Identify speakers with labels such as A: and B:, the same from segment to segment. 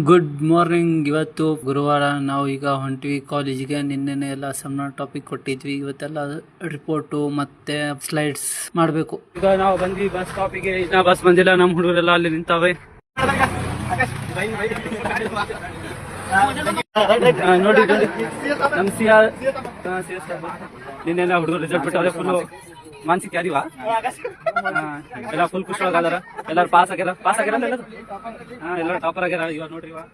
A: Good morning. ಇವತ್ತು ಗುರುವಾರ. ನಾವು ಈಗ ಹೊಂಟಿವಿ ಕಾಲೇಜಿಗೆ. ನಿನ್ನೆ ಎಲ್ಲ ಸೆಮಿನಾರ್ ಟಾಪಿಕ್ ಕೊಟ್ಟಿದ್ವಿ. ಇವತ್ತೆಲ್ಲ ರಿಪೋರ್ಟು ಮತ್ತೆ ಸ್ಲೈಡ್ಸ್ ಮಾಡಬೇಕು. ಈಗ ನಾವು ಬಂದ್ವಿ ಬಸ್ ಸ್ಟಾಪಿಗೆ. ಇನ್ನ ಬಸ್ ಬಂದಿಲ್ಲ. ನಮ್ಮ ಹುಡುಗರೆಲ್ಲ ಅಲ್ಲಿ ನಿಂತಾವೆ. ನೋಡಿ ನಮ್ಮ ನಿನ್ನೆ ಹುಡುಗರು ರಿಸಲ್ಟ್ ಬಿಟ್ಟವ್ರೆ. ಫುಲ್ ಮಾನಸಿಕ ಯಾರಿವಾ ಎಲ್ಲ ಫುಲ್ ಖುಷಿ ಒಳಗಾದಾರ. ಎಲ್ಲಾರು ಪಾಸ್ ಆಗ್ಯಾರ ಎಲ್ಲರೂ. ಎಲ್ಲರೂ ಟಾಪರ್ ಆಗ್ಯಾರ. ಇವಾಗ ನೋಡ್ರಿ ಇವಾಗ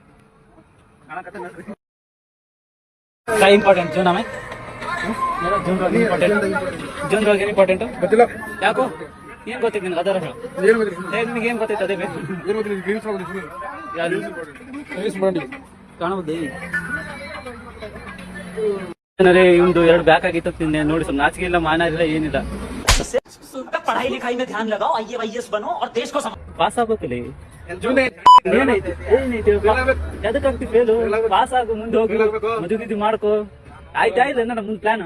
A: ಇಂಪಾರ್ಟೆಂಟ್ ಜೂನ್ ಆಮೇಲೆ ಜೂನ್ ಒಳಗೆ ಇಂಪಾರ್ಟೆಂಟ್ ಯಾಕೋ ಏನ್ ಗೊತ್ತಿತ್ತು ನಿನ್ಗೆ? ಅದರ ನಿಮ್ಗೆ ಏನ್ ಗೊತ್ತೈತೆ? ಅದೇ ಕಾಣಬಹುದು. ಒಂದು 2 ಬ್ಯಾಕ್ ಆಗಿತ್ತು ನಿನ್ನೆ. ನೋಡಿ ಸ್ವಲ್ಪ ನಾಚಿಕೆ ಇಲ್ಲ, ಮಾನ ಇಲ್ಲ, ಏನಿಲ್ಲ.
B: पढ़ाई लिखाई में ध्यान लगाओ, IAS बनो और देश को
A: ಪಾಸ್ ಆಗ್ಬೇಕಲ್ಲ. ಎದಕ್ಕಾಗ್ತಿ ಫೇಲು? ಪಾಸ್ ಆಗು, ಮುಂದೆ ಹೋಗಿ ಮದುವೆ ಮಾಡ್ಕೋ. ಆಯ್ತಾಯ್ತು ಅಣ್ಣ ಮುಂದ್ ಪ್ಲಾನ್.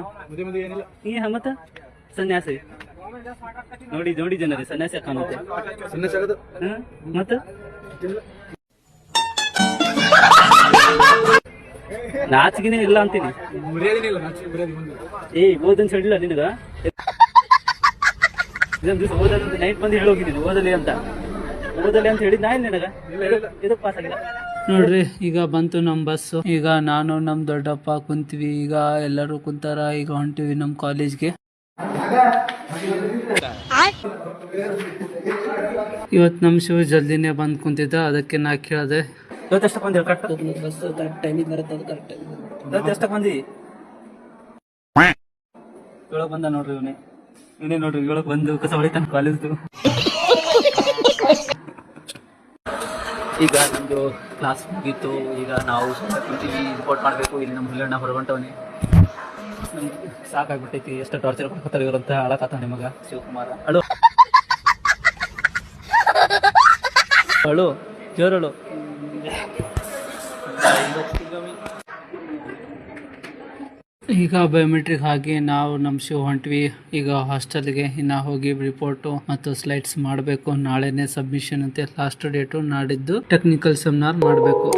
A: ಮತ್ತ ಸನ್ಯಾಸಿ ನೋಡಿ ನೋಡಿ ಜನರೇ ಸನ್ಯಾಸಿ ಕಾಣುತ್ತೆ. ಮತ್ತ ನಾಚಿಗೆನೇ ಇಲ್ಲ ಅಂತೀನಿ. ಓದನ್ ಸಡಿಲ್ಲ ನಿನಗ. ಇದೊಂದು ದಿವಸ ಓದಲ್ಲ ನೈಟ್ ಬಂದು ಹೇಳೋಗಿದ್ದೀನಿ ಓದಲಿ ಅಂತ ಹೇಳಿದ್ ನಾ ನಿನಗ. ಇದಕ್ಕೆ ಪಾಸ್ ಆಗಿಲ್ಲ ನೋಡ್ರಿ. ಈಗ ಬಂತು ನಮ್ ಬಸ್. ಈಗ ನಾನು ನಮ್ ದೊಡ್ಡಪ್ಪ ಕುಂತೀವಿ. ಈಗ ಎಲ್ಲರೂ ಕುಂತಾರ. ಈಗ ಹೊಂಟಿವಿ ನಮ್ ಕಾಲೇಜ್ಗೆ. ಇವತ್ ನಮ್ ಶಿವ ಜಲ್ದಿನೇ ಬಂದ್ ಕುಂತಿದ್ದ. ಅದಕ್ಕೆ ನಾ ಕೇಳಿದೆ ಎಷ್ಟಕ್ಕೆ ಬಂದಿ ಬಸ್ ಕರೆಕ್ಟ್ ಟೈಮಿಗೆ ಬರುತ್ತೆ. ಅದು ಕರೆಕ್ಟ್ ಎಷ್ಟಕ್ಕೆ ಬಂದಿ? ಏಳಕ್ಕೆ ಬಂದ ನೋಡ್ರಿ. ಇವನೇ ನೋಡ್ರಿ 7ಕ್ಕೆ ಬಂದು ಕಸ ಹೊಡಿತಾನೆ ಕಾಲೇಜ್ದು. ಈಗ ನಮ್ದು ಕ್ಲಾಸ್ ಮುಗೀತು. ಈಗ ನಾವು ಕುಂತೀವಿ, ರಿಪೋರ್ಟ್ ಮಾಡಬೇಕು. ಇಲ್ಲಿ ನಮ್ಮ ಹುಲ್ಲಣ್ಣ ಹೊರಗೊಂಟವನೇ. ನಮ್ಗೆ ಸಾಕಾಗ್ಬಿಟ್ಟೈತಿ. ಎಷ್ಟು ಟಾರ್ಚರ್ ಕೊಡ್ತಾರೆ ಇವರಂತ. ಅಳಕಾತ ನಿಮಗ ಶಿವಕುಮಾರ. ಅಳು ಜೋರಳು. ಈಗ ಬಯೋಮೆಟ್ರಿಕ್ ಹಾಕಿ ನಾವು ನಮ್ಮ ಶಿವ್ ಹೊಂಟ್ವಿ ಈಗ ಹಾಸ್ಟೆಲ್ಗೆ. ಇನ್ನ ಹೋಗಿ ರಿಪೋರ್ಟು ಮತ್ತು ಸ್ಲೈಡ್ಸ್ ಮಾಡಬೇಕು. ನಾಳೆನೆ ಸಬ್ಮಿಷನ್ ಅಂತೆ. ಲಾಸ್ಟ್ ಡೇಟು ನಾಡಿದ್ದು ಟೆಕ್ನಿಕಲ್ ಸೆಮಿನಾರ್ ಮಾಡಬೇಕು.